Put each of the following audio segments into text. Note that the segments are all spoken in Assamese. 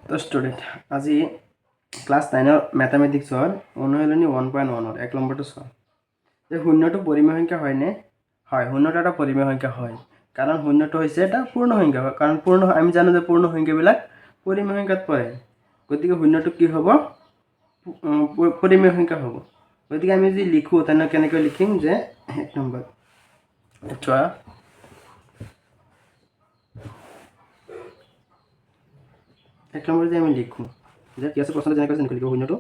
তো স্টুডেন্ট আজি ক্লাস 9 ম্যাথমেটিক্সৰ অনুশীলনী 1.1 এক নম্বৰটো চোৱা যে শূন্যটো পৰিমেয় সংখ্যা হয়নে হয় শূন্যটো এটা পৰিমেয় সংখ্যা হয় কাৰণ শূন্যটো হৈছে এটা পূৰ্ণ সংখ্যা কাৰণ পূৰ্ণ আমি জানো যে পূৰ্ণ সংখ্যাবিলাক পৰিমেয় সংখ্যাত পৰে গতিকে শূন্যটো কি হ'ব পৰিমেয় সংখ্যা হ'ব গতিকে আমি যদি লিখো তেনে কেনেকৈ লিখিম যে এক নম্বৰ চোৱা এক নম্বৰ যে আমি লিখো যে কি আছে প্ৰশ্ন যেনেকৈ লিখিব শূন্যটো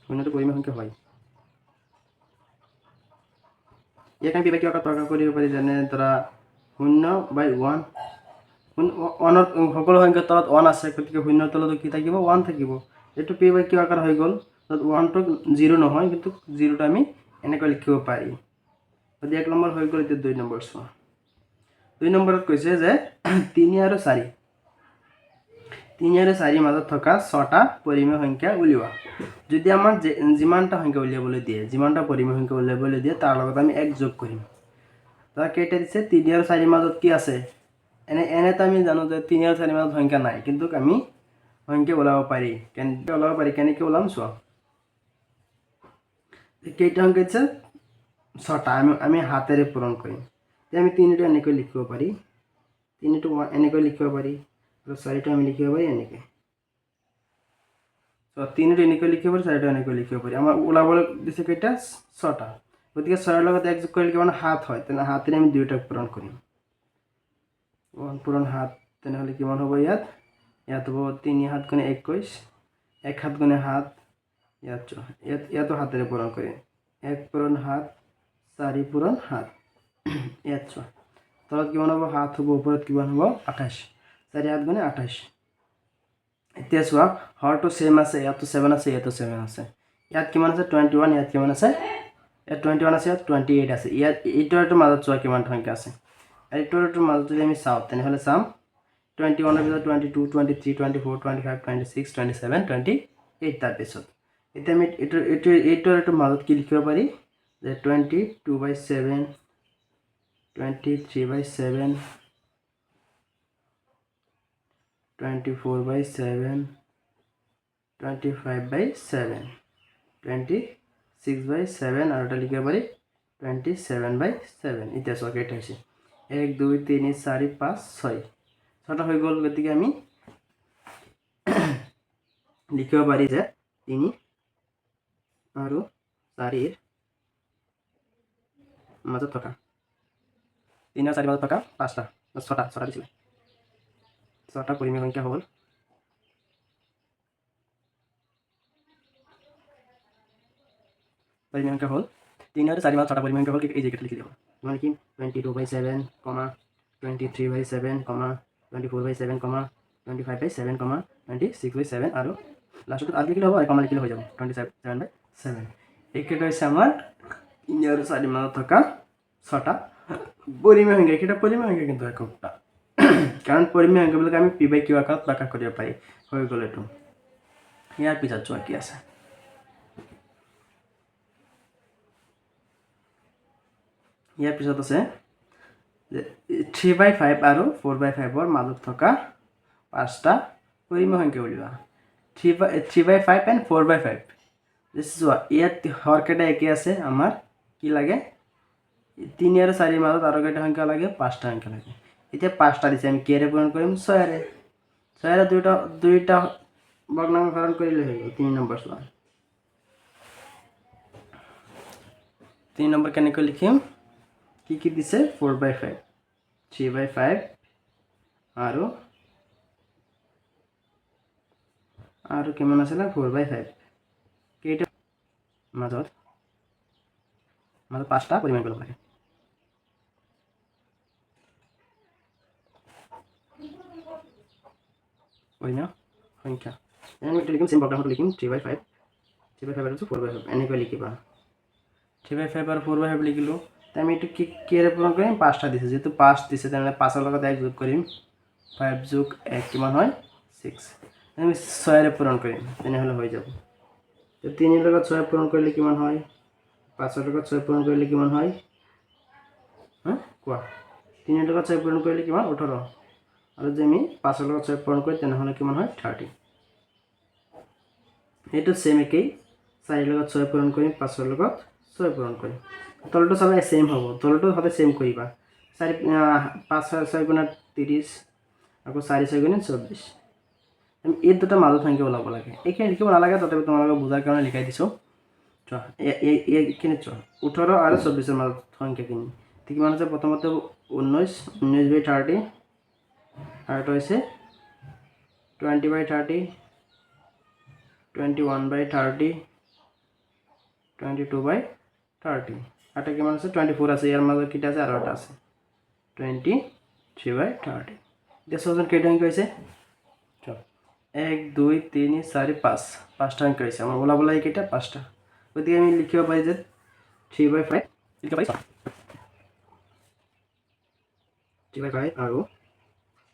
শূন্যটো পৰিমেয় সংখ্যা হয় ইয়াক আমি কিবা প্ৰকাশ কৰিব পাৰি যেনে ধৰা 0/1 ওৱানৰ সকলো সংখ্যাৰ তলত 1 আছে গতিকে শূন্যৰ তলতো কি থাকিব 1 থাকিব এইটো পি বাই কিউ আকাৰ হৈ গ'ল তাত 1টো 0 নহয় কিন্তু 0টো আমি এনেকৈ লিখিব পাৰি গতিকে এক নম্বৰ হৈ গ'ল এতিয়া 2 নম্বৰ চোৱা 2 নম্বৰত কৈছে যে 3 আৰু 4 3 আৰু 4 মাজত থকা 6টা পৰিমেয় সংখ্যা উলিওৱা যদি আমাৰ যিমানটা সংখ্যা উলিয়াবলৈ দিয়ে যিমানটা পৰিমেয় সংখ্যা উলিয়াবলৈ দিয়ে তাৰ লগত আমি 1 যোগ কৰিম তাৰ কেইটা দিছে 3 আৰু 4 মাজত কি আছে এনেতো আমি জানো যে 3 আৰু 4 মাজত সংখ্যা নাই কিন্তু আমি সংখ্যা ওলাব পাৰি কেনেকৈ ওলাম চোৱা কেইটা সংখ্যা আছে 6টা আমি হাতেৰে পূৰণ কৰিম তে আমি 3টো এনেকৈ লিখিব পাৰি 3টো এনেকৈ লিখিব পাৰি আৰু 4টো আমি লিখিব পাৰি এনেকৈ তো 3টো এনেকৈ লিখিব পাৰি 4টো এনেকৈ লিখিব পাৰি আমাৰ ওলাবলৈ দিছে কেইটা 6টা গতিকে 6ৰ লগত 1 যোগ কৰিলে কিমান 7 হয় তেনে হাতেৰে আমি 2টা পূৰণ কৰিম পূৰণ 7 তেনেহ'লে কিমান হ'ব ইয়াত হ'ব 3 7 গুণে 21 1 7 গুণে 7 ইয়াতো হাতেৰে পূৰণ কৰিম 1 পূৰণ 7 4 পূৰণ 7 ইয়াত চোৱা তলত কিমান হ'ব 7 হ'ব ওপৰত কিমান হ'ব 28 4 7 গুণে 28 এতিয়া চোৱা হৰটো সেম আছে ইয়াতো 7 আছে ইয়াতো 7 আছে ইয়াত কিমান আছে 21 ইয়াত কিমান আছে ইয়াত 21 আছে ইয়াত 28 আছে ইয়াত এইটোৰ মাজত চোৱা কিমান সংখ্যা আছে এইটোৰ মাজত যদি আমি চাওঁ তেনেহ'লে চাম 21 এর ভিতর 22 23 24 25 26 27 28 তার পিছত এতিয়া আমি এইটোৰ মাজত কি লিখিব পাৰি যে 22/7 23/7 24/7 25/7 26/7 আৰু এটা লিখিব পাৰি 27/7 এতিয়া চোৱা কেইটা হৈছে 1 2 3 4 5 6 ছটা হৈ গ'ল গতিকে আমি লিখিব পাৰি যে 3 আৰু 4ৰ মাজত থকা 3 আৰু 4ৰ মাজত থকা 5টা 6টা দিছিলে 6টা পৰিমেয় সংখ্যা হ'ল পৰিমেয় সংখ্যা হ'ল 3 আৰু 4ৰ মাজত 6টা পৰিমেয় সংখ্যা হ'ল এই জেগাত লিখি দিব মানে কি 22/7, 23/7, 24/7, 25/7, 26/7 আৰু লাষ্টত আৰ লিখিলে হ'ব আৰু কমা লিখিলে হৈ যাব 27/7 এইকেইটা হৈছে আমাৰ 3 আৰু 4 মাজত থকা 6টা পৰিমেয় সংখ্যা এইকেইটা পৰিমেয় সংখ্যা কিন্তু এককটা কাৰণ পৰিমেয় সংখ্যাবিলাক আমি পি বাই কিউ আকাৰত প্ৰকাশ কৰিব পাৰি হৈ গ'ল এইটো ইয়াৰ পিছত চোৱা কি আছে ইয়াৰ পিছত আছে 3/5 আৰু 4/5ৰ মাজত থকা 5টা পৰিমেয় সংখ্যা উলিওৱা 3/5 and 4/5 চোৱা ইয়াত হৰকেইটা একে আছে আমাৰ কি লাগে 3 আৰু 4ৰ মাজত আৰু কেইটা সংখ্যা লাগে 5টা সংখ্যা লাগে এতিয়া 5টা দিছে আমি কিৰে পূৰণ কৰিম 6ৰে দুইটা ভগ্নাংশকৰণ কৰিলে হৈ গ'ল 3 নম্বৰ চোৱা 3 নম্বৰ কেনেকৈ লিখিম কি দিছে 4/5 3/5 আৰু কিমান আছিলে 4/5 কেইটা মাজত 5টা পৰিমেয় কৰিব লাগে পৰিমেয় সংখ্যা আমি লিখিম সেম ভগ্নাংশটো লিখিম 3/5 আৰু 4/5 এনেকৈ লিখিবা 3/5 আৰু 4/5 লিখিলোঁ আমি এইটো কিৰে পূৰণ কৰিম 5টা দিছে যেহেতু 5 দিছে তেনেহ'লে 5ৰ লগত 1 যোগ কৰিম 5 যোগ 1 কিমান হয় 6 আমি 6ৰে পূৰণ কৰিম তেনেহ'লে হৈ যাব 3ৰ লগত 6 পূৰণ কৰিলে কিমান হয় 5ৰ লগত 6 পূৰণ কৰিলে কিমান হয় হা কোৱা 3 লগত 6 পূৰণ কৰিলে কিমান 18 আৰু যে আমি 5 লগত 6 পূৰণ কৰি তেনেহ'লে কিমান হয় 30 এইটো সেম একেই 4 লগত 6 পূৰণ কৰিম 5 লগত 6 পূৰণ কৰিম তলটো সবে সেম হ'ব তলটো সবে সেম কৰিবা 4 5 6 গুণা 30 আকৌ 4 6 গুণা 24 আমি এই দুটা মাজত সংখ্যা ওলাব লাগে এইখিনি লিখিব নালাগে তথাপি তোমালোকক বুজাৰ কাৰণে লিখাই দিছো চোৱা এইখিনি চোৱা 18 আৰু 24 এৰ মাজত সংখ্যাখিনি ঠিক মানে আছে প্ৰথমতে 19 19/30 আর এটা হইছে 20/30 21/30 22/30 এটা কিমান আছে 24 আছে ইয়াৰ মাজত কিটা আছে আৰু এটা আছে 23/30 এতিয়া সজন কেইটা অংক হৈছে চল 1 2 3 4 5 পাঁচটা অংক হৈছে আমাৰ ওলাবলে কেইটা পাঁচটা গতিকে আমি লিখিব পাৰি যে 3/5 লিখিব পাৰি 3/5 আৰু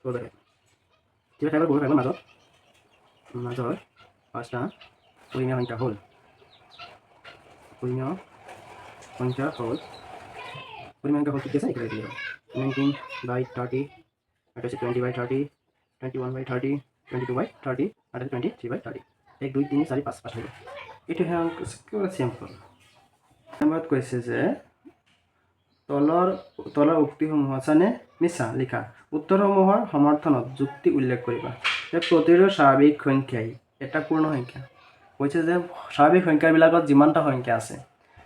4/5 3/5 আৰু 4/5 মাজৰ পাঁচটা পূৰ্ণ সংখ্যা হ'ল পূৰ্ণ সংখ্যা হ'ল কি আছে এখানে দিয়ে 19/30 এটা হচ্ছে 20/30 21/30 22/30 আর 23/30 1 2 3 4 5 হলো এটা হ্যাঁ একেবারে সিম্পল নাম্বার কৈছে যে তলৰ উক্তিসমূহ আছেনে মিছা লিখা উত্তৰসমূহৰ সমৰ্থনত যুক্তি উল্লেখ কৰিবা যে প্ৰতিটো স্বাভাৱিক সংখ্যাই এটা পূৰ্ণ সংখ্যা কৈছে যে স্বাভাৱিক সংখ্যাবিলাকত যিমানটা সংখ্যা আছে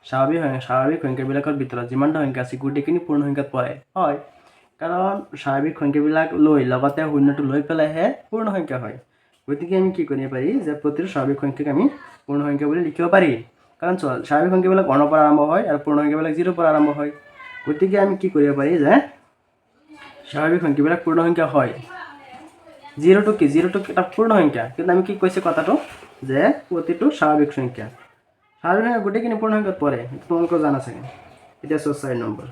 স্বাভাৱিক সংখ্যাবিলাকৰ ভিতৰত যিমানটা সংখ্যা আছে গোটেইখিনি পূৰ্ণ সংখ্যাত পৰে হয় কাৰণ স্বাভাৱিক সংখ্যাবিলাক লৈ লগতে শূন্যটো লৈ পেলাইহে পূৰ্ণ সংখ্যা হয় গতিকে আমি কি কৰিব পাৰি যে প্ৰতিটো স্বাভাৱিক সংখ্যাক আমি পূৰ্ণ সংখ্যা বুলি লিখিব পাৰি কাৰণ স্বাভাৱিক সংখ্যাবিলাক 1 পৰা আৰম্ভ হয় আৰু পূৰ্ণ সংখ্যাবিলাক 0 পৰা আৰম্ভ হয় গতিকে আমি কি কৰিব পাৰি যে স্বাভাৱিক সংখ্যাবিলাক পূৰ্ণ সংখ্যা হয় 0 to এটা পূৰ্ণ সংখ্যা কিন্তু আমি কি কৈছে কথাটো যে প্ৰতিটো স্বাভাৱিক সংখ্যা গোটেইখিনি পূৰ্ণ সংখ্যাত পৰে তোমালোকে জানা চাগে এতিয়া 4 নম্বৰ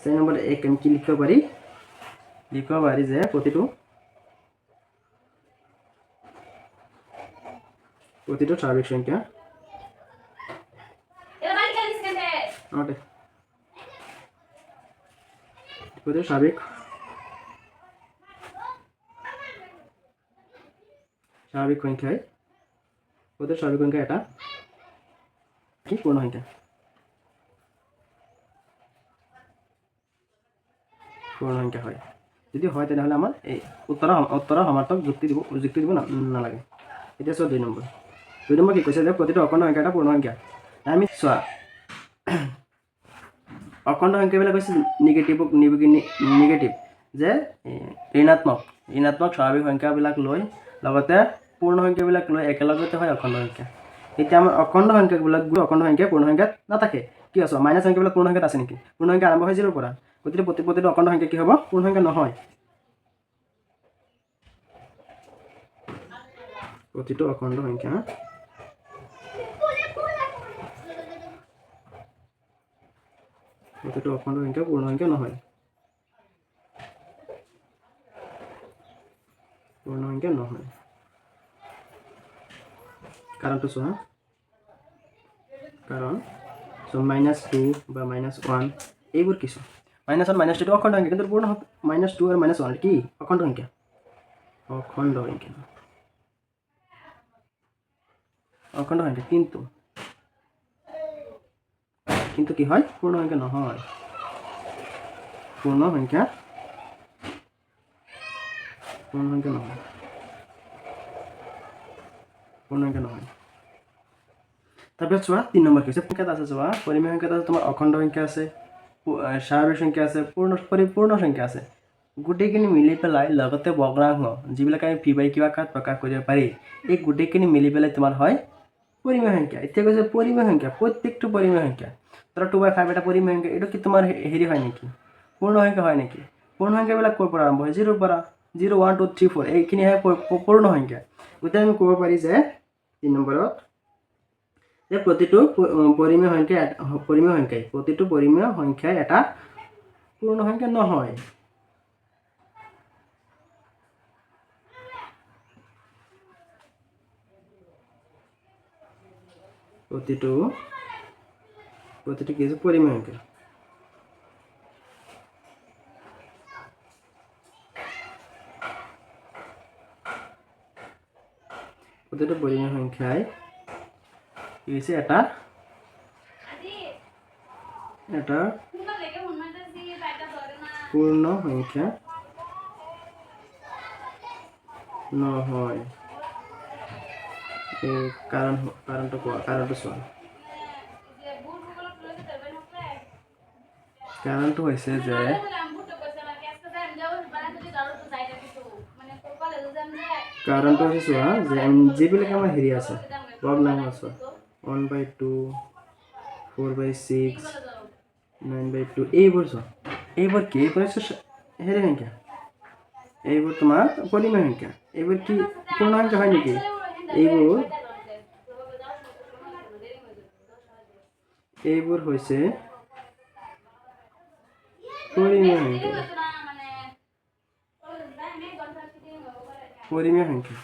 4 নম্বৰ এক আমি কি লিখিব পাৰি যে প্ৰতিটো স্বাভাৱিক সংখ্যা প্ৰতিটি স্বাভাবিক সংখ্যায় এটা কি পূৰ্ণ সংখ্যা হয় যদি হয় তেনেহলে আমাৰ এই উত্তৰৰ সমাৰ্থক যুক্তি দিব নালাগে এতিয়া চোৱা 2 নম্বৰ কি কৈছে যে প্ৰতিটো অখণ্ড সংখ্যা এটা পূৰ্ণ সংখ্যা আমি চোৱা অখণ্ড সংখ্যাবিলাক হৈছে নিগেটিভ যে ঋণাত্মক স্বাভাৱিক সংখ্যাবিলাক লৈ লগতে পূৰ্ণ সংখ্যাবিলাক লৈ একেলগতে হয় অখণ্ড সংখ্যা এতিয়া আমাৰ অখণ্ড সংখ্যাবিলাক অখণ্ড সংখ্যা পূৰ্ণ সংখ্যাত নাথাকে কি আছে মাইনাছ সংখ্যাবিলাক পূৰ্ণ সংখ্যাত আছে নেকি পূৰ্ণ সংখ্যা আৰম্ভ হয় 0 পৰা গতিকে প্ৰতিটো অখণ্ড সংখ্যা কি হ'ব পূৰ্ণ সংখ্যা নহয় প্ৰতিটো অখণ্ড সংখ্যা পূৰ্ণ সংখ্যা নহয় কাৰণটো চোৱা কাৰণ -2 বা -1 এইবোৰ কিছু -1 -2 অখণ্ড সংখ্যা কিন্তু পূৰ্ণ -2 আৰু -1 কি অখণ্ড সংখ্যা কিন্তু কি হয় পূৰ্ণ সংখ্যা নহয় তাৰপিছত চোৱা 3 নম্বৰ কি সংখ্যাত আছে চোৱা পৰিমেয় সংখ্যাত আছে তোমাৰ অখণ্ড সংখ্যা আছে স্বাভাৱিক সংখ্যা আছে পূৰ্ণ সংখ্যা আছে গোটেইখিনি মিলি পেলাই লগতে ভগ্নাংশ যিবিলাক আমি p/q আকাৰত প্ৰকাশ কৰিব পাৰি এই গোটেইখিনি মিলি পেলাই তোমাৰ হয় পৰিমেয় সংখ্যা এতিয়া কৈছে পৰিমেয় সংখ্যা প্ৰত্যেকটো পৰিমেয় সংখ্যা ধৰা 2/5 এটা পৰিমেয় সংখ্যা এইটো কি তোমাৰ হেৰি হয় নেকি পূৰ্ণ সংখ্যা হয় নেকি পূৰ্ণ সংখ্যাবিলাক ক'ৰ পৰা আৰম্ভ হয় 0 পৰা 0 1 2 3 4 এইখিনি হয় পূৰ্ণ সংখ্যা গতিকে আমি ক'ব পাৰি যে 3 নম্বৰত যে প্ৰতিটো পৰিমেয় সংখ্যাই এটা পূৰ্ণ সংখ্যা নহয় প্ৰতিটো কি আছে পৰিমেয় সংখ্যা প্ৰতিটো পৰিমেয় সংখ্যাই কি হৈছে এটা পূৰ্ণ সংখ্যা নহয়। এই কাৰণটো কোৱা, কাৰণটো চোৱা। কাৰণটো হৈছে যে চোৱা যে যিবিলাক আমাৰ হেৰি আছে লগ নাম্বাৰ চোৱা 1/2 4/6 9/2 এইবোৰ চোৱা, এইবোৰ কি হেৰি সংখ্যা, এইবোৰ তোমাৰ পৰিমেয় সংখ্যা। এইবোৰ কি পূৰ্ণ সংখ্যা হয় নেকি? এইবোৰ হৈছে পৰিমেয় সংখ্যা। পৰিমেয় সংখ্যা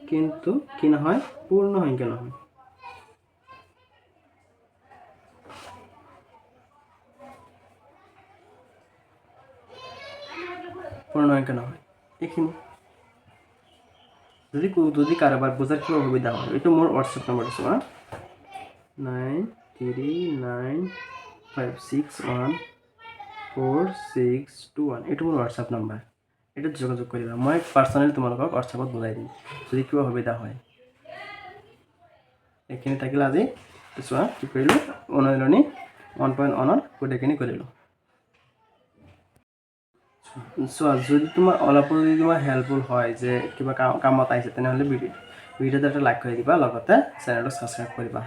কিন্তু কি নহয়, পূৰ্ণ সংখ্যা নহয়। পূৰ্ণ সংখ্যা নহয় এইখিনি। যদি কাৰোবাৰ বুজাৰ কিবা অসুবিধা হয়, এইটো মোৰ হোৱাটছএপ নম্বৰ দিছোঁ 9395614621। এইটো মোৰ হোৱাটছএপ নম্বৰ, এইটোত যোগাযোগ কৰিবা। মই পাৰ্চনেলি তোমালোকক হোৱাটছএপত বুজাই দিম যদি কিবা অসুবিধা হয়। এইখিনি থাকিলে আজি চোৱা কি কৰিলোঁ, অনুশীলনী 1.1 গোটেইখিনি কৰিলোঁ। চোৱা যদি তোমাৰ অলপো যদি তোমাৰ হেল্পফুল হয়, যে কিবা কামত আহিছে, তেনেহ'লে ভিডিঅ'টো এটা লাইক কৰি দিবা, লগতে চেনেলটো ছাবস্ক্ৰাইব কৰিবা।